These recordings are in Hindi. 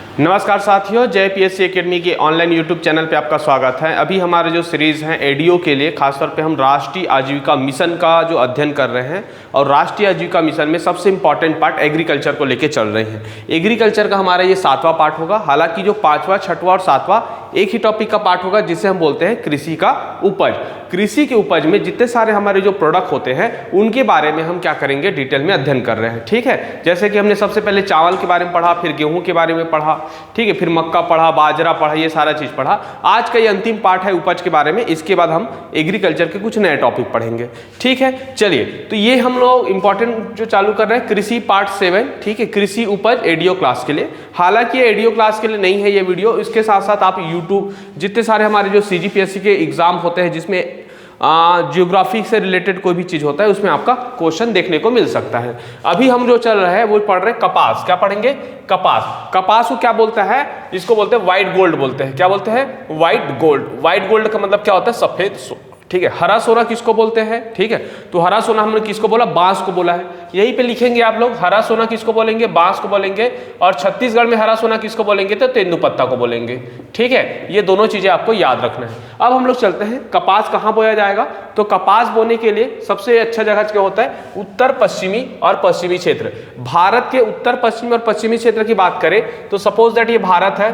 नमस्कार साथियों, जय पीएससी एकेडमी के ऑनलाइन यूट्यूब चैनल पे आपका स्वागत है। अभी हमारे जो सीरीज़ हैं एडीओ के लिए खासतौर पे हम राष्ट्रीय आजीविका मिशन का जो अध्ययन कर रहे हैं और राष्ट्रीय आजीविका मिशन में सबसे इंपॉर्टेंट पार्ट एग्रीकल्चर को लेके चल रहे हैं। एग्रीकल्चर का हमारा ये 7वां पार्ट होगा। हालांकि जो 5वां, 6वां और 7वां एक ही टॉपिक का पार्ट होगा जिसे हम बोलते हैं कृषि का उपज। कृषि के उपज में जितने सारे हमारे जो प्रोडक्ट होते हैं उनके बारे में हम क्या करेंगे, डिटेल में अध्ययन कर रहे हैं। ठीक है, जैसे कि हमने सबसे पहले चावल के बारे में पढ़ा, फिर गेहूं के बारे में पढ़ा, ठीक है, फिर मक्का पढ़ा, बाजरा पढ़ा, ये सारा चीज पढ़ा। आज का ये अंतिम पार्ट है उपज के बारे में। इसके बाद हम एग्रीकल्चर के कुछ नए टॉपिक पढ़ेंगे। ठीक है, चलिए, तो ये हम लोग इंपॉर्टेंट जो चालू कर रहे हैं कृषि पार्ट 7, ठीक है, कृषि उपज एडीओ क्लास के लिए। हालांकि ये एडीओ क्लास के लिए नहीं है ये वीडियो, इसके साथ साथ आप यूट्यूब जितने सारे हमारे जो सीजीपीएससी के एग्जाम होते हैं जिसमें जियोग्राफी से रिलेटेड कोई भी चीज होता है उसमें आपका क्वेश्चन देखने को मिल सकता है। अभी हम जो चल रहा है वो पढ़ रहे हैं कपास। क्या पढ़ेंगे? कपास। कपास को क्या बोलता है? इसको बोलते हैं व्हाइट गोल्ड बोलते हैं। क्या बोलते हैं? White gold. व्हाइट गोल्ड का मतलब क्या होता है? सफेद सोना। ठीक है, हरा सोना किसको बोलते हैं? ठीक है, तो हरा सोना हमने किसको बोला? बांस को बोला है। यहीं पे लिखेंगे आप लोग, हरा सोना किसको बोलेंगे? बांस को बोलेंगे। और छत्तीसगढ़ में हरा सोना किसको बोलेंगे? तो तेंदुपत्ता को बोलेंगे। ठीक है, ये दोनों चीजें आपको याद रखना है। अब हम लोग चलते हैं, कपास कहाँ बोया जाएगा? तो कपास बोने के लिए सबसे अच्छा जगह क्या होता है? उत्तर पश्चिमी और पश्चिमी क्षेत्र। भारत के उत्तर पश्चिमी और पश्चिमी क्षेत्र की बात करें तो सपोज दैट ये भारत है,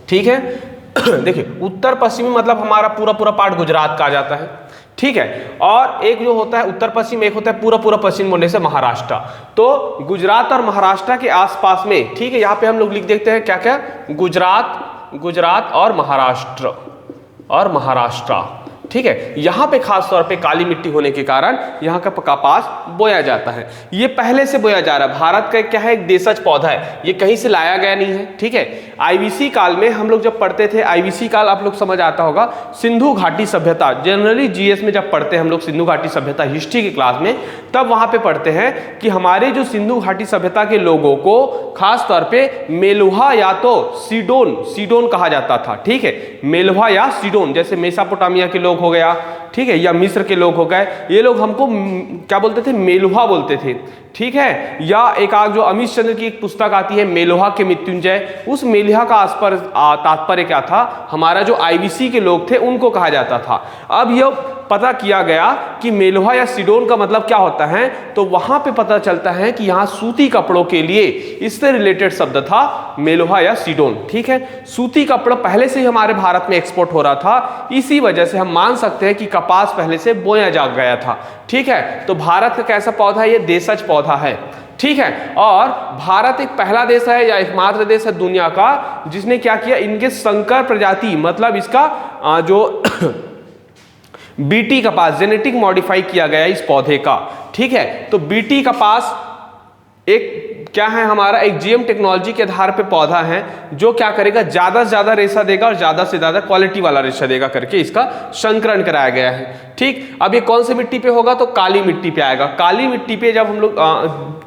ठीक है। देखिए, उत्तर पश्चिमी मतलब हमारा पूरा पार्ट गुजरात का आ जाता है, ठीक है। और एक जो होता है उत्तर पश्चिम, एक होता है पूरा पश्चिम बोलने से महाराष्ट्र। तो गुजरात और महाराष्ट्र के आसपास में, ठीक है, यहाँ पे हम लोग लिख देखते हैं क्या क्या? गुजरात और महाराष्ट्र, ठीक है। यहाँ पे खास तौर पे काली मिट्टी होने के कारण यहाँ का कपास बोया जाता है। ये पहले से बोया जा रहा है। भारत का क्या है? एक देशज पौधा है, ये कहीं से लाया गया नहीं है, ठीक है। आईवीसी काल में हम लोग जब पढ़ते थे, आईवीसी काल आप लोग समझ आता होगा, सिंधु घाटी सभ्यता। जनरली जीएस में जब पढ़ते हैं हम लोग सिंधु घाटी सभ्यता हिस्ट्री की क्लास में, तब वहां पे पढ़ते हैं कि हमारे जो सिंधु घाटी सभ्यता के लोगों को खास तौर पे मेलुहा या तो सीडोन कहा जाता था, ठीक है। मेलुहा या सीडोन, जैसे मेसोपोटामिया के लोग हो गया, ठीक है, या मिस्र के लोग हो गए, ये लोग हमको क्या बोलते थे? मेलुहा बोलते थे, ठीक है। या एक आग जो अमित चंद्र की एक पुस्तक आती है मेलुहा के मृत्युंजय, उस मेलुहा का तात्पर्य क्या था? हमारा जो आईवीसी के लोग थे उनको कहा जाता था। अब यह पता किया गया कि मेलुहा या सीडोन का मतलब क्या होता है, तो वहां पे पता चलता है कि यहाँ सूती कपड़ों के लिए इससे रिलेटेड शब्द था मेलुहा या सीडोन, ठीक है। सूती कपड़ा पहले से ही हमारे भारत में एक्सपोर्ट हो रहा था, इसी वजह से हम मान सकते हैं कि कपास पहले से बोया जा गया था, ठीक है। तो भारत का कैसा पौधा है? ये देशज पौधा है, ठीक है। और भारत एक पहला देश है या एकमात्र देश है दुनिया का जिसने क्या किया? इनके संकर प्रजाति मतलब इसका जो बीटी कपास, जेनेटिक मॉडिफाई किया गया इस पौधे का, ठीक है। तो बीटी कपास एक क्या है? हमारा एक जीएम टेक्नोलॉजी के आधार पे पौधा है जो क्या करेगा? ज्यादा से ज्यादा रेशा देगा और ज्यादा से ज्यादा क्वालिटी वाला रेशा देगा करके इसका संकरण कराया गया है, ठीक। अब ये कौन सी मिट्टी पे होगा? तो काली मिट्टी पे आएगा। काली मिट्टी पे जब हम लोग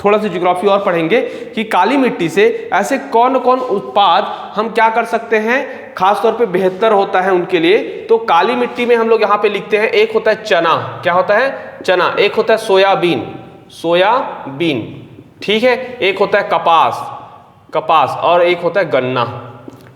थोड़ा सा ज्योग्राफी और पढ़ेंगे कि काली मिट्टी से ऐसे कौन कौन उत्पाद हम क्या कर सकते हैं, खासतौर पे बेहतर होता है उनके लिए। तो काली मिट्टी में हम लोग यहाँ पे लिखते हैं, एक होता है चना। क्या होता है? चना। एक होता है सोयाबीन, ठीक है। एक होता है कपास और एक होता है गन्ना।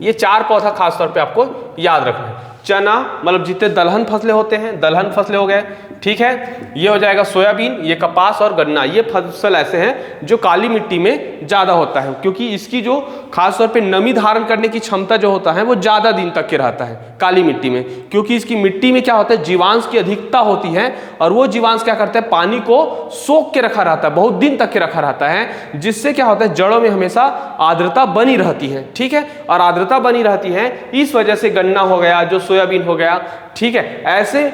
ये 4 पौधा खासतौर पे आपको याद रखना है। चना मतलब जितने दलहन फसलें होते हैं, दलहन फसलें हो गए, ठीक है। ये हो जाएगा सोयाबीन, ये कपास और गन्ना। ये फसल ऐसे हैं जो काली मिट्टी में ज्यादा होता है क्योंकि इसकी जो खासतौर पे नमी धारण करने की क्षमता जो होता है वो ज्यादा दिन तक के रहता है काली मिट्टी में, क्योंकि इसकी मिट्टी में क्या होता है? जीवांश की अधिकता होती है और वो जीवांश क्या करता है? पानी को सोख के रखा रहता है, बहुत दिन तक के रखा रहता है, जिससे क्या होता है? जड़ों में हमेशा आर्द्रता बनी रहती है, ठीक है। और आर्द्रता बनी रहती है, इस वजह से गन्ना हो गया, जो सोयाबीन हो गया, ठीक है, ऐसे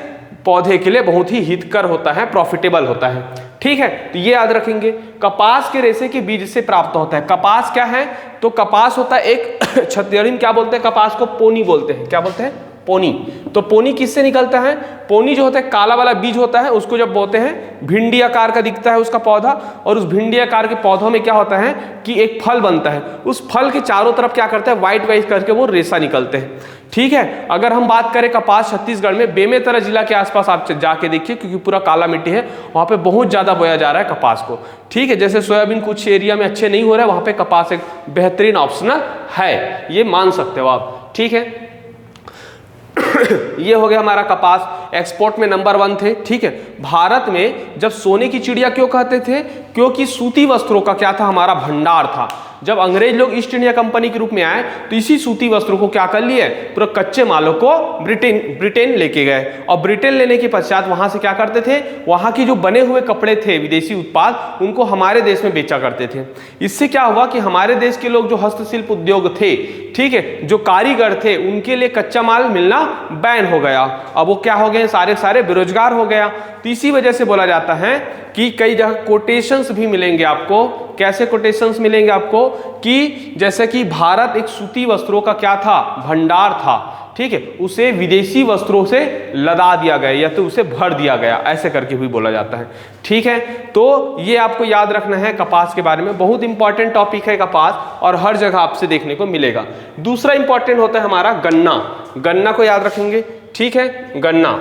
पौधे के लिए बहुत ही हितकर होता है, प्रॉफिटेबल होता है, ठीक है। तो ये याद रखेंगे। कपास के रेशे के बीज से प्राप्त होता है। कपास क्या है? तो कपास होता है एक छत्तीसगढ़ी में क्या बोलते हैं? कपास को पोनी बोलते हैं। क्या बोलते हैं? पोनी। तो पोनी किससे निकलता है? पोनी जो होता है काला वाला बीज होता है, उसको जब बोते हैं भिंडी आकार का दिखता है उसका पौधा, और उस भिंडी आकार के पौधों में क्या होता है कि एक फल बनता है। उस फल के चारों तरफ क्या करता है, व्हाइट व्हाइट करके वो रेशा निकलते हैं। ठीक है, अगर हम बात करें कपास छत्तीसगढ़ में बेमेतरा जिला के आसपास आप जाके देखिए, क्योंकि पूरा काला मिट्टी है, वहाँ पे बहुत ज़्यादा बोया जा रहा है कपास को। ठीक है, जैसे सोयाबीन कुछ एरिया में अच्छे नहीं हो रहा है, वहाँ पे कपास एक बेहतरीन ऑप्शनल है, ये मान सकते हो आप। ठीक है, ये हो गया हमारा कपास, एक्सपोर्ट में नंबर 1 थे। ठीक है, भारत में जब सोने की चिड़िया क्यों कहते थे, क्योंकि सूती वस्त्रों का क्या था, हमारा भंडार था। जब अंग्रेज लोग ईस्ट इंडिया कंपनी के रूप में आए तो इसी सूती वस्त्रों को क्या कर लिए, पूरा कच्चे मालों को ब्रिटेन लेके गए, और ब्रिटेन लेने के पश्चात वहां से क्या करते थे, वहां की जो बने हुए कपड़े थे विदेशी उत्पाद, उनको हमारे देश में बेचा करते थे। इससे क्या हुआ कि हमारे देश के लोग जो हस्तशिल्प उद्योग थे, ठीक है, जो कारीगर थे, उनके लिए कच्चा माल मिलना बैन हो गया। अब वो क्या हो गए, सारे बेरोजगार हो गया। तो इसी वजह से बोला जाता है कि कई जगह कोटेशंस भी मिलेंगे आपको। कैसे कोटेशंस मिलेंगे आपको, कि जैसे कि भारत एक सूती वस्त्रों का क्या था, भंडार था। ठीक है, उसे विदेशी वस्त्रों से लदा दिया गया या तो उसे भर दिया गया, ऐसे करके भी बोला जाता है। ठीक है, तो ये आपको याद रखना है कपास के बारे में, बहुत इंपॉर्टेंट टॉपिक है कपास, और हर जगह आपसे देखने को मिलेगा। दूसरा इंपॉर्टेंट होता है हमारा गन्ना। गन्ना को याद रखेंगे। ठीक है, गन्ना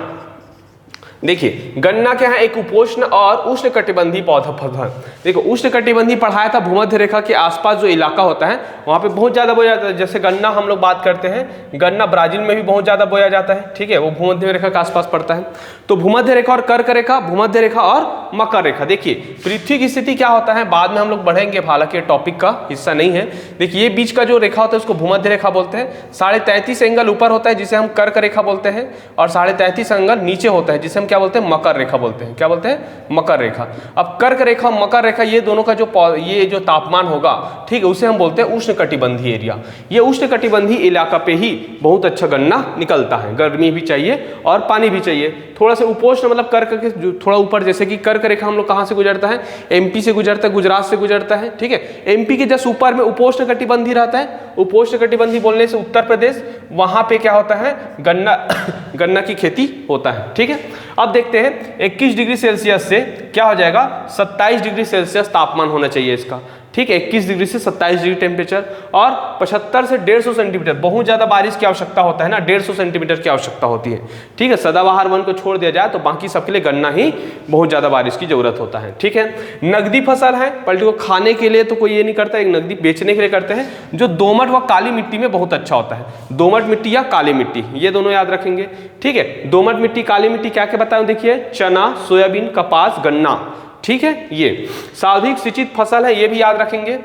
देखिए, गन्ना क्या है, एक उपोष्ण और उष्ण कटिबंधीय पौधा फसल। देखो, उष्ण कटिबंधीय पढ़ाया था, भूमध्य रेखा के आसपास जो इलाका होता है वहाँ पे बहुत ज़्यादा बोया जाता है। जैसे गन्ना हम लोग बात करते हैं, गन्ना ब्राजील में भी बहुत ज़्यादा बोया जाता है। ठीक है, वो भूमध्य रेखा के आसपास पड़ता है। तो भूमध्य रेखा और कर्क रेखा, भूमध्य रेखा और मकर रेखा। देखिए, पृथ्वी की स्थिति क्या होता है, बाद में हम लोग बढ़ेंगे, हालांकि टॉपिक का हिस्सा नहीं है। देखिए, ये बीच का जो रेखा होता है उसको भूमध्य रेखा बोलते हैं। 33.5 एंगल ऊपर होता है जिसे हम कर्क रेखा बोलते हैं, और 33.5 एंगल नीचे होता है जिसे हम क्या बोलते हैं, मकर रेखा बोलते हैं। क्या बोलते हैं, मकर रेखा। अब कर्क रेखा, मकर रेखा, ये दोनों का जो तापमान होगा, ठीक है, उसे हम बोलते हैं उष्ण कटिबंधीय एरिया। ये उष्ण कटिबंधीय इलाका पे ही बहुत अच्छा गन्ना निकलता है। गर्मी भी चाहिए और पानी भी चाहिए। थोड़ा सा उपोष्ण मतलब कर्क के थोड़ा ऊपर, जैसे कि कर्क रेखा हम लोग कहाँ से गुजरता है, एमपी से गुजरता है, गुजरात से गुजरता है। ठीक है, एमपी के जस्ट ऊपर में उपोष्ण कटिबंधीय रहता है। उपोष्ण कटिबंधीय बोलने से उत्तर प्रदेश, वहां पे क्या होता है, गन्ना की खेती होता है। ठीक है, अब देखते हैं 21 डिग्री सेल्सियस से क्या हो जाएगा, 27 डिग्री सेल्सियस तापमान होना चाहिए इसका। ठीक है, 21 डिग्री से 27 डिग्री टेम्परेचर, और 75 से 150 सेंटीमीटर, बहुत ज़्यादा बारिश की आवश्यकता होता है ना, 150 सेंटीमीटर की आवश्यकता होती है। ठीक है, सदाबहार वन को छोड़ दिया जाए तो बाकी सबके लिए गन्ना ही बहुत ज़्यादा बारिश की जरूरत होता है। ठीक है, नगदी फसल है, पलटी को खाने के लिए तो कोई ये नहीं करता, एक नगदी बेचने के लिए करते हैं, जो दोमट व काली मिट्टी में बहुत अच्छा होता है। दोमट मिट्टी या काली मिट्टी, ये दोनों याद रखेंगे। ठीक है, दोमट मिट्टी, काली मिट्टी क्या क्या बताऊं, देखिए, चना, सोयाबीन, कपास, गन्ना। ठीक है, ये सर्वाधिक सिंचित फसल है, ये भी याद रखेंगे।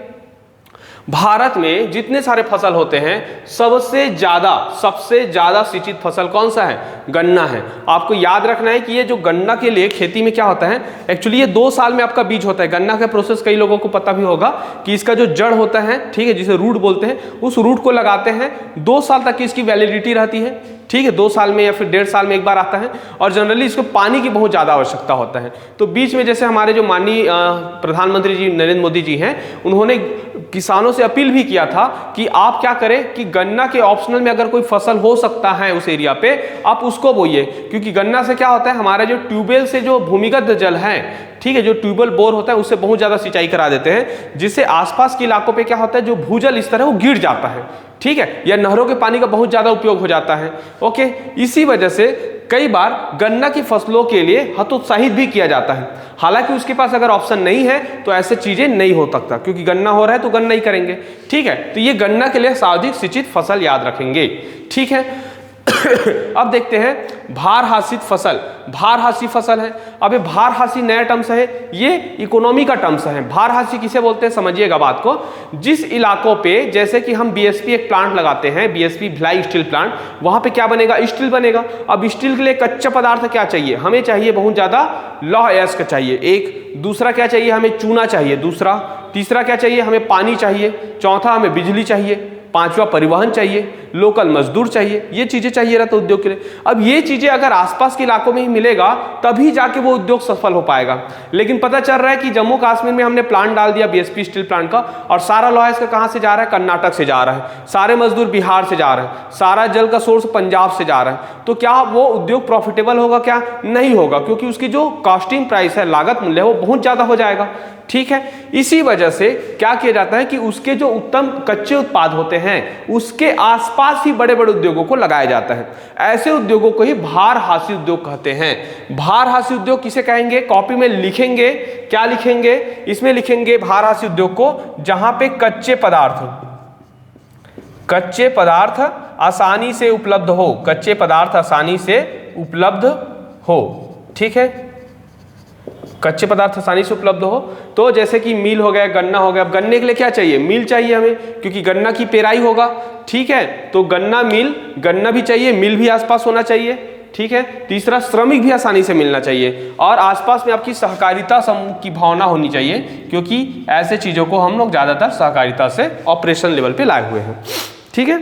भारत में जितने सारे फसल होते हैं, सबसे ज्यादा सिंचित फसल कौन सा है, गन्ना है। आपको याद रखना है कि ये जो गन्ना के लिए खेती में क्या होता है, एक्चुअली ये 2 साल में आपका बीज होता है। गन्ना का प्रोसेस कई लोगों को पता भी होगा कि इसका जो जड़ होता है, ठीक है, जिसे रूट बोलते हैं, उस रूट को लगाते हैं, 2 साल तक की इसकी वैलिडिटी रहती है। ठीक है, 2 साल में या फिर 1.5 साल में एक बार आता है, और जनरली इसको पानी की बहुत ज़्यादा आवश्यकता होता है। तो बीच में जैसे हमारे जो माननीय प्रधानमंत्री जी नरेंद्र मोदी जी हैं, उन्होंने किसानों से अपील भी किया था कि आप क्या करें कि गन्ना के ऑप्शनल में अगर कोई फसल हो सकता है उस एरिया पे, आप उसको बोइए, क्योंकि गन्ना से क्या होता है, हमारा जो ट्यूबवेल से जो भूमिगत जल है, ठीक है, जो ट्यूबवेल बोर होता है उससे बहुत ज़्यादा सिंचाई करा देते हैं, जिससे आसपास के इलाकों पे क्या होता है, जो भूजल स्तर है वो गिर जाता है। ठीक है, या नहरों के पानी का बहुत ज़्यादा उपयोग हो जाता है। ओके, इसी वजह से कई बार गन्ना की फसलों के लिए हतोत्साहित भी किया जाता है। हालांकि उसके पास अगर ऑप्शन नहीं है तो ऐसे चीजें नहीं हो सकता, क्योंकि गन्ना हो रहा है तो गन्ना ही करेंगे। ठीक है, तो ये गन्ना के लिए सर्वाधिक सिंचित फसल याद रखेंगे। ठीक है, अब देखते हैं भारहासित फसल। भारहासी फसल है। अब ये भारहासी नया टर्म्स है, ये इकोनॉमी का टर्म्स है। भारहासी किसे बोलते हैं, समझिएगा बात को। जिस इलाकों पे जैसे कि हम बीएसपी एक प्लांट लगाते हैं, बीएसपी भिलाई स्टील प्लांट, वहां पे क्या बनेगा, स्टील बनेगा। अब स्टील के लिए कच्चा पदार्थ क्या चाहिए, हमें चाहिए बहुत ज्यादा लौह अयस्क चाहिए, एक। दूसरा क्या चाहिए, हमें चूना चाहिए, दूसरा। तीसरा क्या चाहिए, हमें पानी चाहिए। चौथा, हमें बिजली चाहिए। पांचवा परिवहन चाहिए, लोकल मजदूर चाहिए, ये चीजें चाहिए रहता है उद्योग के लिए। अब ये चीजें अगर आसपास के इलाकों में ही मिलेगा तभी जाके वो उद्योग सफल हो पाएगा। लेकिन पता चल रहा है कि जम्मू कश्मीर में हमने प्लांट डाल दिया बीएसपी स्टील प्लांट का, और सारा लॉ इसका कहां से जा रहा है? कर्नाटक से जा रहा है, सारे मजदूर बिहार से जा रहे हैं, सारा जल का सोर्स पंजाब से जा रहा है। तो क्या वो उद्योग प्रॉफिटेबल होगा? क्या नहीं होगा, क्योंकि उसकी जो कॉस्टिंग प्राइस है, लागत मूल्य है, वो बहुत ज्यादा हो जाएगा। ठीक है, इसी वजह से क्या किया जाता है कि उसके जो उत्तम कच्चे उत्पाद होते हैं उसके आसपास ही बड़े बड़े उद्योगों को लगाया जाता है। ऐसे उद्योगों को ही भारहासी उद्योग कहते हैं। भारहासी उद्योग किसे कहेंगे? कॉपी में लिखेंगे, क्या लिखेंगे? इसमें लिखेंगे भारहासी उद्योग को जहां पे कच्चे पदार्थ आसानी से उपलब्ध हो, कच्चे पदार्थ आसानी से उपलब्ध हो। ठीक है, कच्चे पदार्थ आसानी से उपलब्ध हो। तो जैसे कि मील हो गया, गन्ना हो गया। अब गन्ने के लिए क्या चाहिए? मील चाहिए हमें, क्योंकि गन्ना की पेराई होगा। ठीक है, तो गन्ना भी चाहिए, मिल भी आसपास होना चाहिए। ठीक है, तीसरा श्रमिक भी आसानी से मिलना चाहिए, और आसपास में आपकी सहकारिता समूह की भावना होनी चाहिए, क्योंकि ऐसे चीजों को हम लोग ज्यादातर सहकारिता से ऑपरेशन लेवल पे लाए हुए हैं। ठीक है,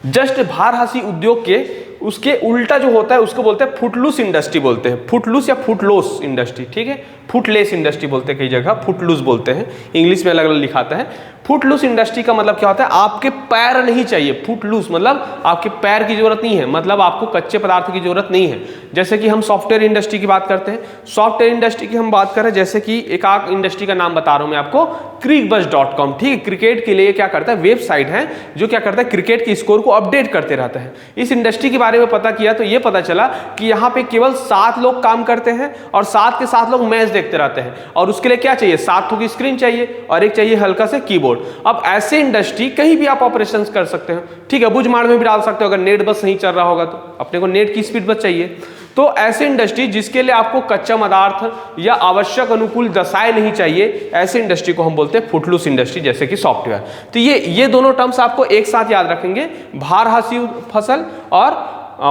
जस्ट भारहासी उद्योग के उसके उल्टा जो होता है उसको बोलते हैं फुटलूस इंडस्ट्री बोलते हैं, फुटलूस या फुटलोस इंडस्ट्री। ठीक है, फुटलेस इंडस्ट्री बोलते हैं, कई जगह फुटलूस बोलते हैं, इंग्लिश में अलग अलग लिखाता है। फुटलूस इंडस्ट्री का मतलब क्या होता है? आपके पैर नहीं चाहिए। फुटलूस मतलब आपके पैर की जरूरत नहीं है, मतलब आपको कच्चे पदार्थ की जरूरत नहीं है। जैसे कि हम सॉफ्टवेयर इंडस्ट्री की बात करते हैं, सॉफ्टवेयर इंडस्ट्री की हम बात करें, जैसे कि एक आग इंडस्ट्री का नाम बता रहा हूं मैं आपको, crickbuzz.com। ठीक है, क्रिकेट के लिए क्या करता है? वेबसाइट है जो क्या करता है? क्रिकेट के स्कोर को अपडेट करते रहता है। इस इंडस्ट्री के बारे में पता किया तो ये पता चला कि यहाँ पे केवल 7 लोग काम करते हैं, और 7 के 7 लोग मैच देखते रहते हैं, और उसके लिए क्या चाहिए? 7 की स्क्रीन चाहिए, और एक चाहिए हल्का से कीबोर्ड। अब ऐसे इंडस्ट्री कहीं भी आप ऑपरेशंस कर सकते हैं। ठीक है, बुझमाड़ में भी डाल सकते हो, अगर नेट बस नहीं चल रहा होगा तो। अपने को नेट की स्पीड बस चाहिए। तो ऐसे इंडस्ट्री जिसके लिए आपको कच्चा पदार्थ या आवश्यक अनुकूल दशाएं नहीं चाहिए, ऐसे इंडस्ट्री को हम बोलते हैं फुटलूस इंडस्ट्री, जैसे कि सॉफ्टवेयर। तो ये दोनों टर्म्स आपको एक साथ याद रखेंगे, भारहासी फसल और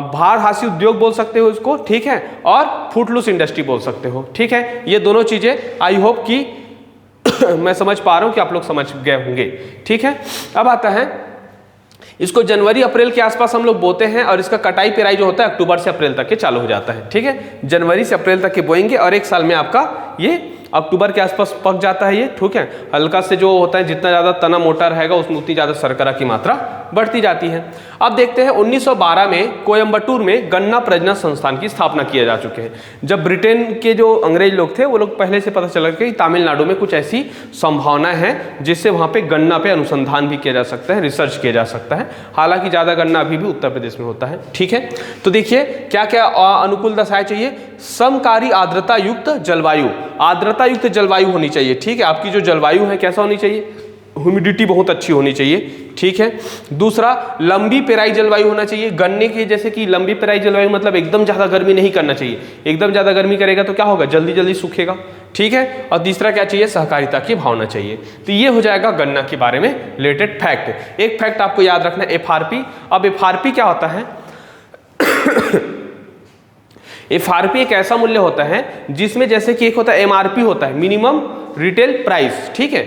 भारहासी उद्योग बोल सकते हो इसको। ठीक है, और फुटलूस इंडस्ट्री बोल सकते हो। ठीक है, ये दोनों चीजें आई होप कि मैं समझ पा रहा हूं कि आप लोग समझ गए होंगे। ठीक है, अब आता है इसको जनवरी अप्रैल के आसपास हम लोग बोते हैं, और इसका कटाई पेराई जो होता है अक्टूबर से अप्रैल तक के चालू हो जाता है। ठीक है, जनवरी से अप्रैल तक के बोएंगे, और एक साल में आपका ये अक्टूबर के आसपास पक जाता है ये। ठीक है, हल्का से जो होता है, जितना ज़्यादा तना मोटा रहेगा उसमें उतनी ज़्यादा शर्करा की मात्रा बढ़ती जाती है। अब देखते हैं 1912 में कोयम्बटूर में गन्ना प्रजनन संस्थान की स्थापना किए जा चुके हैं। जब ब्रिटेन के जो अंग्रेज लोग थे वो लोग पहले से पता चला कि तमिलनाडु में कुछ ऐसी संभावना है जिससे वहाँ पे गन्ना पे अनुसंधान भी किया जा सकता है, रिसर्च किया जा सकता है। हालांकि ज़्यादा गन्ना अभी भी उत्तर प्रदेश में होता है। ठीक है, तो देखिए क्या क्या अनुकूल दशाएं चाहिए? समकारी आर्द्रता युक्त जलवायु, आर्द्रता युक्त जलवायु होनी चाहिए। ठीक है, आपकी जो जलवायु है कैसा होनी चाहिए? ह्यूमिडिटी बहुत अच्छी होनी चाहिए। ठीक है, दूसरा लंबी पेराई जलवायु होना चाहिए। गन्ने की जैसे कि लंबी पेराई जलवायु मतलब एकदम ज़्यादा गर्मी नहीं करना चाहिए, एकदम ज़्यादा गर्मी करेगा तो क्या होगा? जल्दी जल्दी सूखेगा। ठीक है, और तीसरा क्या चाहिए? सहकारिता की भावना चाहिए। तो ये हो जाएगा गन्ना के बारे में रिलेटेड फैक्ट। एक फैक्ट आपको याद रखना है, एफआरपी। अब एफआरपी क्या होता है? एफआरपी एक ऐसा मूल्य होता है जिसमें जैसे कि एक होता है एमआरपी होता है, मिनिमम रिटेल प्राइस। ठीक है,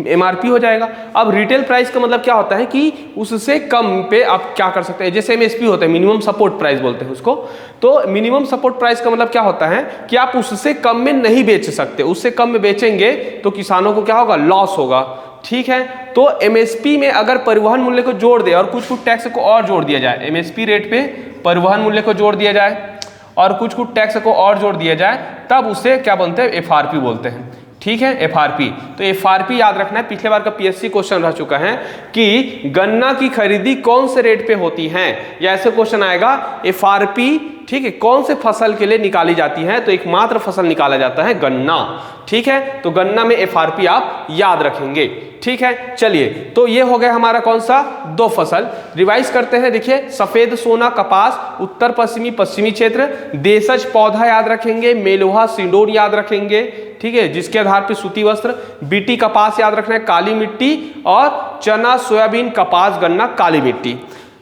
एमआरपी हो जाएगा। अब रिटेल प्राइस का मतलब क्या होता है कि उससे कम पे आप क्या कर सकते हैं, जैसे एमएसपी होता है, मिनिमम सपोर्ट प्राइस बोलते हैं उसको। तो मिनिमम सपोर्ट प्राइस का मतलब क्या होता है कि आप उससे कम में नहीं बेच सकते, उससे कम में बेचेंगे तो किसानों को क्या होगा? लॉस होगा। ठीक है, तो एमएसपी में अगर परिवहन मूल्य को जोड़ दे और कुछ कुछ टैक्स को और जोड़ दिया जाए, एमएसपी रेट पे परिवहन मूल्य को जोड़ दिया जाए और कुछ कुछ टैक्स को और जोड़ दिया जाए, तब उसे क्या बोलते हैं? एफआरपी बोलते हैं। ठीक है, एफआरपी। तो एफआरपी याद रखना है, पिछले बार का पीएससी क्वेश्चन रह चुका है कि गन्ना की खरीदी कौन से रेट पे होती है, या ऐसे क्वेश्चन आएगा एफआरपी। ठीक है, कौन से फसल के लिए निकाली जाती है? तो एकमात्र फसल निकाला जाता है गन्ना। ठीक है, तो गन्ना में एफआरपी आप याद रखेंगे। ठीक है, चलिए तो ये हो गया हमारा कौन सा? 2 फसल। रिवाइज करते हैं। देखिए, सफेद सोना कपास उत्तर पश्चिमी क्षेत्र, देशज पौधा याद रखेंगे, मेलोहा सिंडोन याद रखेंगे। ठीक है, जिसके आधार पे सूती वस्त्र, बीटी कपास याद रखना है, काली मिट्टी, और चना सोयाबीन कपास गन्ना काली मिट्टी।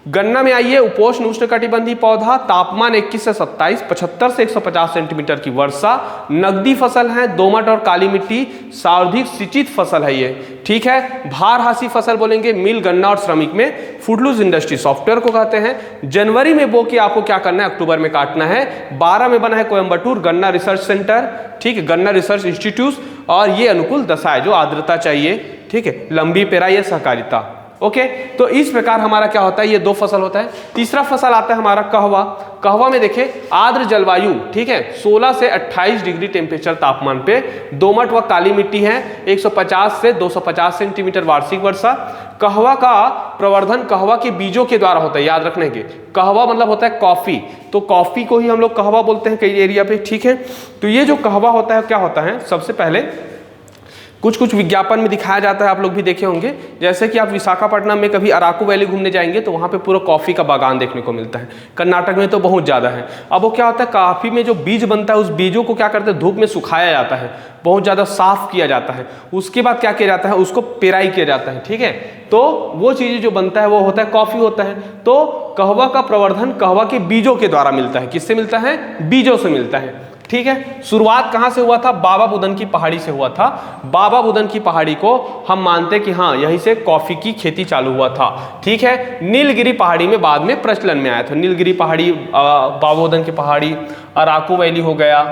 गन्ना में आइए, उपोष्ण उष्णकटिबंधीय पौधा, तापमान 21 से 27, 75 से 150 सेंटीमीटर की वर्षा, नकदी फसल है, दोमट और काली मिट्टी, सर्वाधिक सिंचित फसल है ये, ठीक है। भारहासी फसल बोलेंगे, मिल, गन्ना और श्रमिक में, फूडलूज इंडस्ट्री सॉफ्टवेयर को कहते हैं। जनवरी में बो के आपको क्या करना है, अक्टूबर में काटना है। 12 में बना है कोयम्बटूर गन्ना रिसर्च सेंटर, ठीक है, गन्ना रिसर्च इंस्टीट्यूट, और ये अनुकूल दशा है, जो आर्द्रता चाहिए, ठीक है, लंबी पेराई या सहकारिता। ओके, तो इस प्रकार हमारा क्या होता है, ये 2 फसल होता है। तीसरा फसल आता है हमारा कहवा। कहवा में देखें आर्द्र जलवायु, ठीक है, 16 से 28 डिग्री टेम्परेचर तापमान पे, दोमट व काली मिट्टी है, 150 से 250 सेंटीमीटर वार्षिक वर्षा। कहवा का प्रवर्धन कहवा के बीजों के द्वारा होता है, याद रखने के। कहवा मतलब होता है कॉफी, तो कॉफी को ही हम लोग कहवा बोलते हैं कई एरिया पे, ठीक है। तो ये जो कहवा होता है क्या होता है, सबसे पहले कुछ विज्ञापन में दिखाया जाता है, आप लोग भी देखे होंगे, जैसे कि आप विशाखापट्टनम में कभी अराकू वैली घूमने जाएंगे तो वहाँ पे पूरा कॉफ़ी का बागान देखने को मिलता है। कर्नाटक में तो बहुत ज़्यादा है। अब वो क्या होता है, कॉफ़ी में जो बीज बनता है उस बीजों को क्या करते हैं, धूप में सुखाया जाता है, बहुत ज़्यादा साफ किया जाता है, उसके बाद क्या किया जाता है, उसको पेराई किया जाता है, ठीक है। तो वो चीज़ जो बनता है वो होता है कॉफ़ी होता है। तो कहवा का प्रवर्धन कहवा के बीजों के द्वारा मिलता है। किससे मिलता है, बीजों से मिलता है, ठीक है। शुरुआत कहाँ से हुआ था, बाबा बुदन की पहाड़ी से हुआ था। बाबा बुदन की पहाड़ी को हम मानते हैं कि हाँ यहीं से कॉफी की खेती चालू हुआ था, ठीक है। नीलगिरी पहाड़ी में बाद में प्रचलन में आया था। नीलगिरी पहाड़ी, बाबा बुदन की पहाड़ी, अराकू वैली हो गया,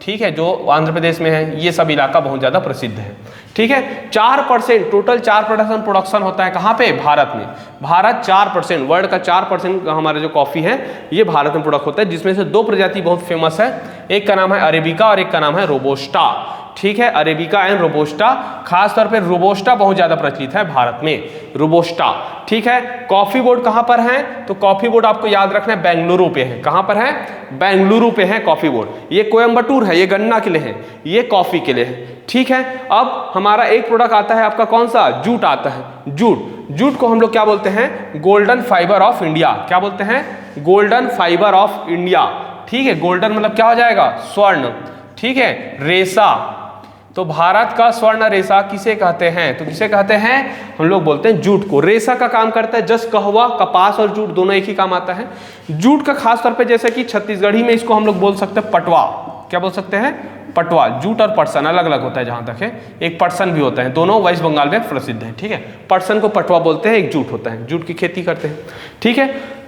ठीक है, जो आंध्र प्रदेश में है, ये सब इलाका बहुत ज़्यादा प्रसिद्ध है, ठीक है। 4% टोटल 4% प्रोडक्शन होता है कहाँ पे, भारत में। भारत 4%, वर्ल्ड का 4% हमारा जो कॉफ़ी है ये भारत में प्रोडक्ट होता है, जिसमें से 2 प्रजाति बहुत फेमस है, एक का नाम है अरेबिका और एक का नाम है रोबोस्टा, ठीक है। अरेबिका एंड रोबोस्टा, खासतौर पे रोबोस्टा बहुत ज़्यादा प्रचलित है भारत में, रोबोस्टा, ठीक है। कॉफ़ी बोर्ड कहाँ पर है, तो कॉफ़ी बोर्ड आपको याद रखना है बेंगलुरु पे है। कहाँ पर है, बेंगलुरु पे है कॉफ़ी बोर्ड। ये कोयम्बटूर है, ये गन्ना के लिए है, ये कॉफ़ी के लिए है, ठीक है। अब हमारा एक प्रोडक्ट आता है आपका कौन सा, जूट आता है। जूट को हम लोग क्या बोलते हैं, गोल्डन फाइबर ऑफ इंडिया। क्या बोलते हैं, गोल्डन फाइबर ऑफ इंडिया, ठीक है। गोल्डन मतलब क्या हो जाएगा, स्वर्ण, ठीक है। रेशा, तो भारत का स्वर्ण रेशा किसे कहते हैं, तो किसे कहते हैं, हम लोग बोलते हैं जूट को। रेशा का काम करता है, जस कहवा, कपास और जूट दोनों एक ही काम आता है। जूट का खास तौर पे जैसे कि छत्तीसगढ़ी में इसको हम लोग बोल सकते हैं पटवा। क्या बोल सकते हैं, पटवा। जूट और पटसन अलग अलग होता है, जहां तक है, एक पटसन भी होता है, दोनों वेस्ट बंगाल में प्रसिद्ध है, ठीक है। पटसन को पटवा बोलते हैं, एक जूट होता है, जूट की खेती करते हैं, ठीक है।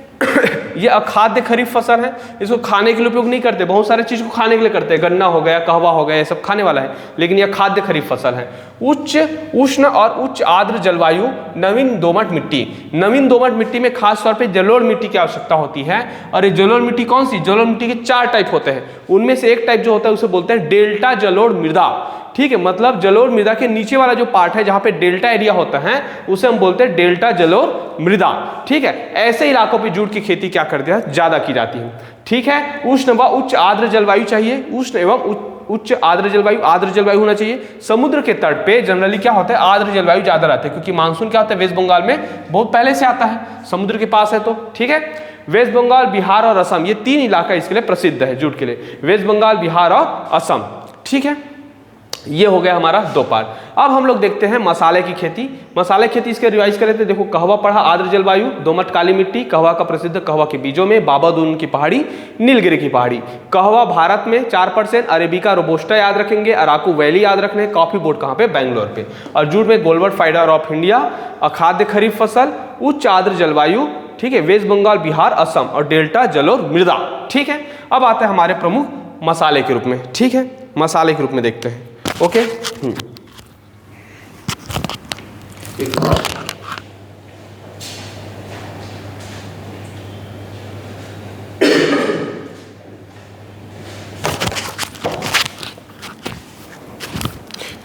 ये अखाद्य खरीफ फसल है, इसको खाने के लिए उपयोग नहीं करते, बहुत सारे चीज को खाने के लिए करते हैं, गन्ना हो गया, कहवा हो गया, ये सब खाने वाला है, लेकिन यह खाद्य खरीफ फसल है। उच्च उष्ण और उच्च आर्द्र जलवायु, नवीन दोमट मिट्टी। नवीन दोमट मिट्टी में खास तौर पे जलोढ़ मिट्टी की आवश्यकता होती है। और ये जलोढ़ मिट्टी कौन सी, जलोढ़ मिट्टी के 4 टाइप होते हैं, उनमें से एक टाइप जो होता है उसे बोलते हैं डेल्टा जलोढ़ मृदा, ठीक है। मतलब जलोढ़ मृदा के नीचे वाला जो पार्ट है जहां पे डेल्टा एरिया होता है उसे हम बोलते हैं डेल्टा जलोढ़ मृदा, ठीक है। ऐसे इलाकों पे जूट की खेती क्या करते हैं, ज्यादा की जाती है, ठीक है। उष्ण व उच्च आर्द्र जलवायु चाहिए, उष्ण एवं उच्च आर्द्र जलवायु होना चाहिए। समुद्र के तट पे जनरली क्या होता है, आर्द्र जलवायु ज्यादा रहता है, क्योंकि मानसून क्या होता है, वेस्ट बंगाल में बहुत पहले से आता है, समुद्र के पास है, तो ठीक है। वेस्ट बंगाल, बिहार और असम, ये 3 इलाका इसके लिए प्रसिद्ध है जूट के लिए, वेस्ट बंगाल, बिहार और असम, ठीक है। ये हो गया हमारा 2 पार्ट। अब हम लोग देखते हैं मसाले की खेती। मसाले की खेती इसके रिवाइज करें तो देखो, कहवा पढ़ा, आर्द्र जलवायु, दोमट काली मिट्टी, कहवा का प्रसिद्ध, कहवा के बीजों में बाबा बुदन की पहाड़ी, नीलगिरी की पहाड़ी। कहवा भारत में 4%, अरेबिका रोबोस्टा याद रखेंगे, अराकू वैली याद रखने, कॉफी बोर्ड कहाँ पे, बैंगलोर पे। और जूट में गोल्डन फाइबर ऑफ इंडिया, अखाद्य खरीफ फसल, उच्च आर्द्र जलवायु, ठीक है, वेस्ट बंगाल, बिहार, असम, और डेल्टा जलोढ़ मृदा, ठीक है। अब आते हैं हमारे प्रमुख मसाले के रूप में, ठीक है, मसाले के रूप में देखते हैं, ओके।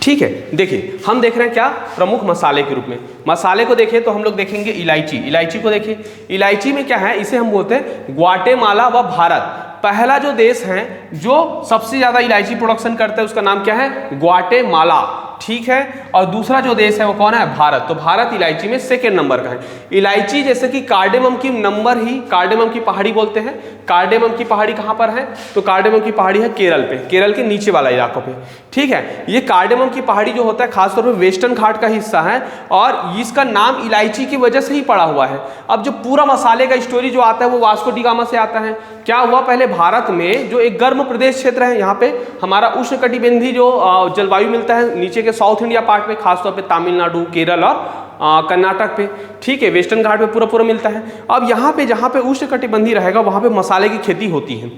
ठीक है, देखिए हम देख रहे हैं क्या, प्रमुख मसाले के रूप में। मसाले को देखें तो हम लोग देखेंगे इलायची। इलायची को देखिए, इलायची में क्या है, इसे हम बोलते हैं ग्वाटेमाला व भारत। पहला जो देश है जो सबसे ज्यादा इलायची प्रोडक्शन करता है उसका नाम क्या है, ग्वाटेमाला, ठीक है। और दूसरा जो देश है वो कौन है, भारत। तो भारत इलायची में सेकेंड नंबर का है। इलायची जैसे कि कार्डेमम की नंबर ही कार्डेमम की पहाड़ी बोलते हैं। कार्डेमम की पहाड़ी कहाँ पर है, तो कार्डेमम की पहाड़ी है केरल पे, केरल के नीचे वाला इलाकों पे, ठीक है। ये कार्डेमम की पहाड़ी जो होता है खासतौर पर वेस्टर्न घाट का हिस्सा है और इसका नाम इलायची की वजह से ही पड़ा हुआ है। अब जो पूरा मसाले का स्टोरी जो आता है वो वास्को डी गामा से आता है। क्या हुआ, पहले भारत में जो एक गर्म प्रदेश क्षेत्र है, यहाँ पे हमारा उष्णकटिबंधीय जो जलवायु मिलता है नीचे के साउथ इंडिया पार्ट में, खासतौर पे तमिलनाडु, केरल और कर्नाटक पे, ठीक है, वेस्टर्न घाट पे पूरा मिलता है। अब यहाँ पे जहाँ पे उष्णकटिबंधीय रहेगा वहाँ पे मसाले की खेती होती है।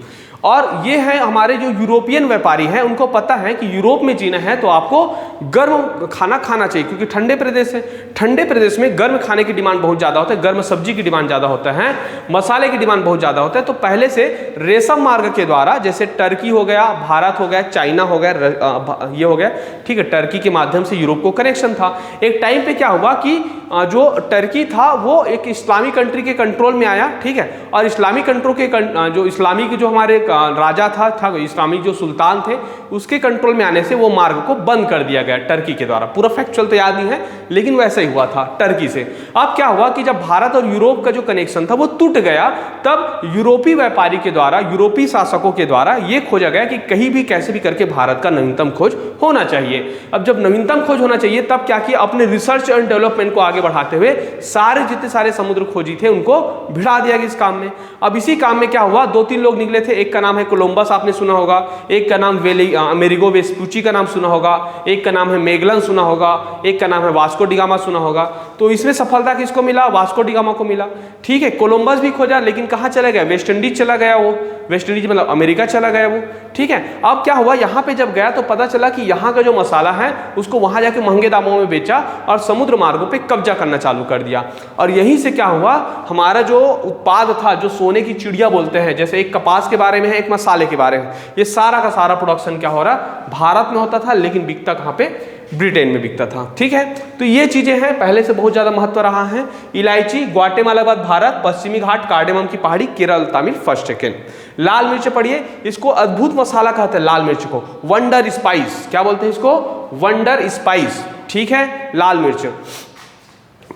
और ये है हमारे जो यूरोपियन व्यापारी हैं, उनको पता है कि यूरोप में जीना है तो आपको गर्म खाना खाना चाहिए, क्योंकि ठंडे प्रदेश है। ठंडे प्रदेश में गर्म खाने की डिमांड बहुत ज़्यादा होता है, गर्म सब्जी की डिमांड ज़्यादा होता है, मसाले की डिमांड बहुत ज़्यादा होता है। तो पहले से रेशम मार्ग के द्वारा, जैसे टर्की हो गया, भारत हो गया, चाइना हो गया, ये हो गया, ठीक है, टर्की के माध्यम से यूरोप को कनेक्शन था। एक टाइम पे क्या हुआ कि जो टर्की था वो एक इस्लामी कंट्री के कंट्रोल में आया, ठीक है। और इस्लामी कंट्रोल के जो इस्लामी के जो हमारे राजा था इस्लामिक जो सुल्तान थे, उसके कंट्रोल में आने से वो मार्ग को बंद कर दिया गया टर्की के द्वारा। पूरा फैक्चुअल तो याद नहीं है, लेकिन वैसा ही हुआ था टर्की से। अब क्या हुआ कि जब भारत और यूरोप का जो कनेक्शन था वो टूट गया, तब यूरोपीय व्यापारी के द्वारा, यूरोपीय शासकों के द्वारा ये खोजा गया कि कहीं भी कैसे भी करके भारत का नवीनतम खोज होना चाहिए। अब जब नवीनतम खोज होना चाहिए तब क्या किया, अपने रिसर्च एंड डेवलपमेंट को आगे बढ़ाते हुए सारे जितने सारे समुद्र खोजी थे उनको भिड़ा दिया गया इस काम में। अब इसी काम में क्या हुआ, 2-3 लोग निकले थे। एक का नाम है कोलंबस, आपने सुना होगा। एक का नाम अमेरिगो वेस्पुची का नाम सुना होगा। एक का नाम है मैगलन सुना होगा। एक का नाम है वास्को डी गामा सुना होगा। तो इसमें सफलता किसको मिला, वास्को डी गामा को मिला, ठीक है। कोलंबस भी खोजा, लेकिन कहाँ चला गया, वेस्ट इंडीज चला गया वो, वेस्ट इंडीज मतलब अमेरिका चला गया वो, ठीक है। अब क्या हुआ, यहाँ पे जब गया तो पता चला कि यहाँ का जो मसाला है उसको वहाँ जाके महंगे दामों में बेचा और समुद्र मार्गों पे कब्जा करना चालू कर दिया। और यहीं से क्या हुआ, हमारा जो उत्पाद था, जो सोने की चिड़िया बोलते हैं, जैसे एक कपास के बारे में है, एक मसाले के बारे में, ये सारा का सारा प्रोडक्शन क्या हो रहा, भारत में होता था, लेकिन बिकता कहाँ पे, ब्रिटेन में बिकता था, ठीक है। तो ये चीजें हैं, पहले से बहुत ज्यादा महत्व रहा है। इलायची, ग्वाटेमाला बाद भारत, पश्चिमी घाट, कार्डेमम की पहाड़ी, केरल, तमिल फर्स्ट सेकेंड। लाल मिर्च पढ़िए, इसको अद्भुत मसाला कहते हैं, लाल मिर्च को वंडर स्पाइस, क्या बोलते हैं इसको, वंडर स्पाइस, ठीक है। लाल मिर्च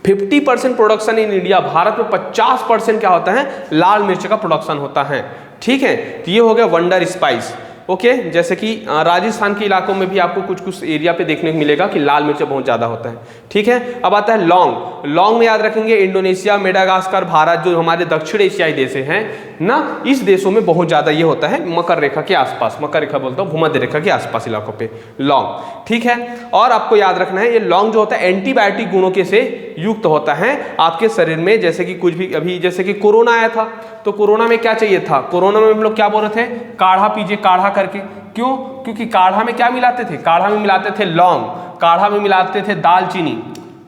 50% प्रोडक्शन इन इंडिया, भारत में 50% क्या होता है, लाल मिर्च का प्रोडक्शन होता है, ठीक है। तो ये हो गया वंडर स्पाइस, ओके। जैसे कि राजस्थान के इलाकों में भी आपको कुछ एरिया पे देखने को मिलेगा कि लाल मिर्च बहुत ज़्यादा होता है, ठीक है। अब आता है लौंग। लौंग में याद रखेंगे इंडोनेशिया, मेडागास्कर, भारत, जो हमारे दक्षिण एशियाई देश हैं ना, इस देशों में बहुत ज़्यादा ये होता है, मकर रेखा के आसपास, मकर रेखा बोलता हूँ, भूमध्य रेखा के आसपास इलाकों पे लौंग, ठीक है। और आपको याद रखना है, ये लौंग जो होता है एंटीबायोटिक गुणों के से युक्त होता है आपके शरीर में। जैसे कि कुछ भी, अभी जैसे कि कोरोना आया था, तो कोरोना में क्या चाहिए था, कोरोना में हम लोग क्या बोल रहे थे, काढ़ा पीजिए, काढ़ा करके, क्यों, क्योंकि काढ़ा में क्या मिलाते थे, काढ़ा में मिलाते थे लौंग, काढ़ा में मिलाते थे दालचीनी,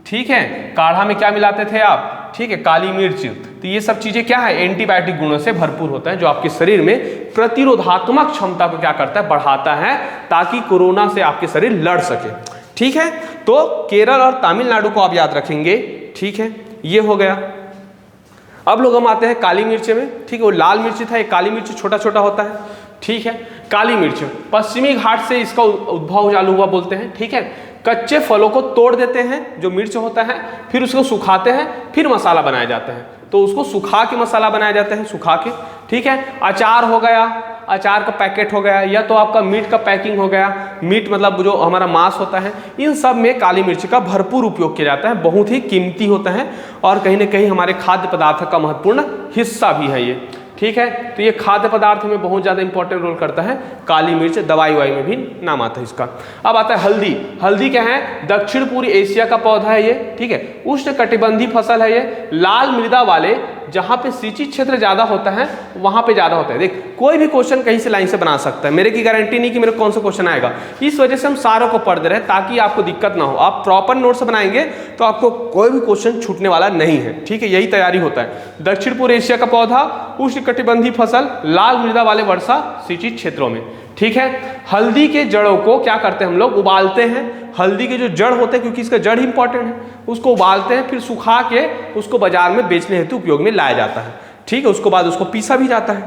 ठीक है, काढ़ा में क्या मिलाते थे आप, ठीक है, काली मिर्च। तो ये सब चीजें क्या है, एंटीबायोटिक गुणों से भरपूर होता है, जो आपके शरीर में प्रतिरोधात्मक क्षमता को क्या करता है, बढ़ाता है, ताकि कोरोना से आपके शरीर लड़ सके, ठीक है। तो केरल और तमिलनाडु को आप याद रखेंगे, ठीक है, ये हो गया। अब लोग हम आते हैं काली मिर्च में, ठीक है, वो लाल मिर्च था, एक काली मिर्च छोटा छोटा होता है, ठीक है। काली मिर्च पश्चिमी घाट से इसका उद्भव चालू हुआ बोलते हैं, ठीक है। कच्चे फलों को तोड़ देते हैं, जो मिर्च होता है, फिर उसको सुखाते हैं, फिर मसाला बनाया जाता है, तो उसको सुखा के मसाला बनाया जाता है, सुखा के, ठीक है। अचार हो गया, अचार का पैकेट हो गया, या तो आपका मीट का पैकिंग हो गया, मीट मतलब जो हमारा मांस होता है, इन सब में काली मिर्च का भरपूर उपयोग किया जाता है, बहुत ही कीमती होता है और कहीं ना कहीं हमारे खाद्य पदार्थ का महत्वपूर्ण हिस्सा भी है ये, ठीक है। तो ये खाद्य पदार्थ में बहुत ज़्यादा इंपॉर्टेंट रोल करता है काली मिर्च, दवाई वाई में भी नाम आता है इसका। अब आता है हल्दी। हल्दी क्या है, दक्षिण पूर्व एशिया का पौधा है ये, ठीक है, उष्ण कटिबंधीय फसल है ये, लाल मृदा वाले, जहाँ पे सिंचित क्षेत्र ज़्यादा होता है वहाँ पे ज़्यादा होता है। देख, कोई भी क्वेश्चन कहीं से लाइन से बना सकता है, मेरे की गारंटी नहीं कि मेरे कौन सा क्वेश्चन आएगा, इस वजह से हम सारों को पढ़ दे रहे हैं ताकि आपको दिक्कत ना हो। आप प्रॉपर नोट्स बनाएंगे तो आपको कोई भी क्वेश्चन छूटने वाला नहीं है, ठीक है, यही तैयारी होता है। दक्षिण पूर्व एशिया का पौधा, उष्ण कटिबंधीय फसल, लाल मृदा वाले वर्षा सिंचित क्षेत्रों में, ठीक है। हल्दी के जड़ों को क्या करते हैं हम लोग, उबालते हैं। हल्दी के जो जड़ होते हैं, क्योंकि इसका जड़ इंपॉर्टेंट है, उसको उबालते हैं, फिर सुखा के उसको बाजार में बेचने हेतु उपयोग में लाया जाता है, ठीक है। उसके बाद उसको पीसा भी जाता है।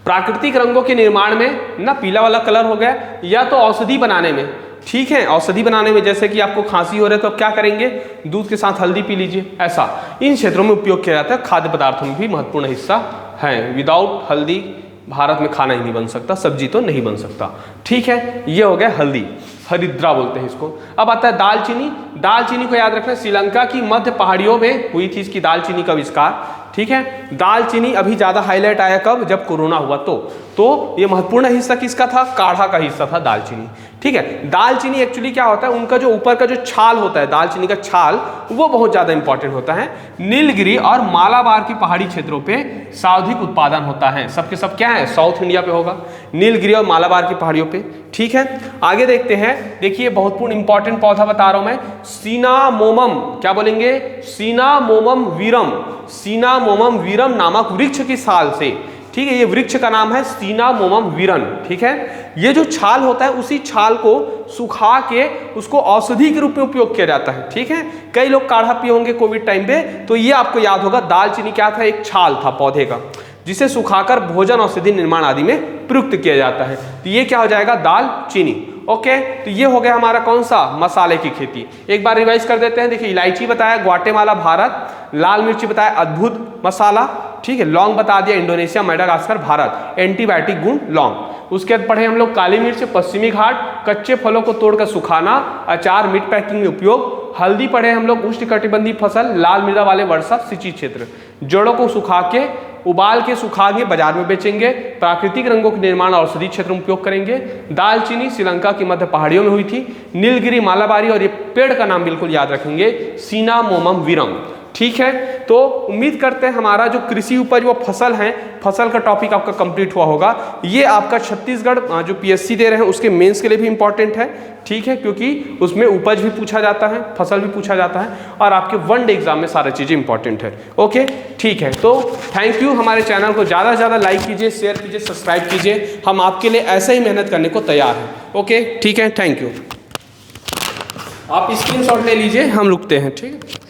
प्राकृतिक रंगों के निर्माण में ना पीला वाला कलर हो गया, या तो औषधि बनाने में, ठीक है, औषधि बनाने में, जैसे कि आपको खांसी हो रहा है तो आप क्या करेंगे, दूध के साथ हल्दी पी लीजिए, ऐसा इन क्षेत्रों में उपयोग किया जाता है। खाद्य पदार्थों में भी महत्वपूर्ण हिस्सा है। विदाउट हल्दी भारत में खाना ही नहीं बन सकता, सब्जी तो नहीं बन सकता, ठीक है। ये हो गया हल्दी, हरिद्रा बोलते हैं इसको। अब आता है दालचीनी। दालचीनी को याद रखना, श्रीलंका की मध्य पहाड़ियों में हुई थी इसकी दालचीनी का आविष्कार, ठीक है। दालचीनी अभी ज्यादा हाईलाइट आया कब, जब कोरोना हुआ तो ये महत्वपूर्ण हिस्सा किसका था, काढ़ा का हिस्सा था दालचीनी, ठीक है। दालचीनी एक्चुअली क्या होता है, उनका जो ऊपर का जो छाल होता है, दालचीनी का छाल, वो बहुत ज्यादा इंपॉर्टेंट होता है। नीलगिरी और मालाबार की पहाड़ी क्षेत्रों पे सर्वाधिक उत्पादन होता है। सबके सब क्या है, साउथ इंडिया पे होगा, नीलगिरी और मालाबार की पहाड़ियों पे, ठीक है। आगे देखते हैं, देखिए महत्वपूर्ण इंपॉर्टेंट पौधा बता रहा हूं मैं, सिनामोमम, क्या बोलेंगे, सिनामोमम वीरम, सिनामोमम वीरम नामक वृक्ष की साल से, ठीक है, ये वृक्ष का नाम है सिनामोमम वीरन, ठीक है। ये जो छाल होता है उसी छाल को सुखा के उसको औषधि के रूप में उपयोग किया जाता है, ठीक है। कई लोग काढ़ा पिए होंगे कोविड टाइम पे, तो ये आपको याद होगा, दालचीनी क्या था, एक छाल था पौधे का, जिसे सुखाकर भोजन औषधि निर्माण आदि में प्रयुक्त किया जाता है। तो ये क्या हो जाएगा, दालचीनी, ओके। तो ये हो गया हमारा कौन सा, मसाले की खेती। एक बार रिवाइज कर देते हैं, देखिए इलायची बताया ग्वाटेमाला भारत, लाल मिर्ची बताया अद्भुत मसाला, ठीक है। लौंग बता दिया इंडोनेशिया मेडागास्कर भारत, एंटीबायोटिक गुण लौंग। उसके बाद पढ़े हम लोग काली मिर्च पश्चिमी घाट, कच्चे फलों को तोड़कर सुखाना, अचार मीट पैकिंग में उपयोग। हल्दी पढ़े हम लोग उष्णकटिबंधीय फसल, लाल मृदा वाले वर्षा सिंचित क्षेत्र, जड़ों को सुखा के उबाल के सुखाएंगे, बाजार में बेचेंगे। प्राकृतिक रंगों के निर्माण और औषधि क्षेत्र में उपयोग करेंगे। दालचीनी श्रीलंका की मध्य पहाड़ियों में हुई थी। नीलगिरी मालाबारी, और ये पेड़ का नाम बिल्कुल याद रखेंगे, सिनामोमम वीरम, ठीक है। तो उम्मीद करते हैं हमारा जो कृषि उपज वो फसल है, फसल का टॉपिक आपका कंप्लीट हुआ होगा। ये आपका छत्तीसगढ़ जो पीएससी दे रहे हैं उसके मेंस के लिए भी इंपॉर्टेंट है, ठीक है, क्योंकि उसमें उपज भी पूछा जाता है, फसल भी पूछा जाता है, और आपके वन डे एग्जाम में सारी चीजें इंपॉर्टेंट है, ओके, ठीक है। तो थैंक यू, हमारे चैनल को ज़्यादा से ज़्यादा लाइक कीजिए, शेयर कीजिए, सब्सक्राइब कीजिए, हम आपके लिए ऐसे ही मेहनत करने को तैयार हैं, ओके, ठीक है, थैंक यू। आप स्क्रीनशॉट ले लीजिए, हम रुकते हैं, ठीक है।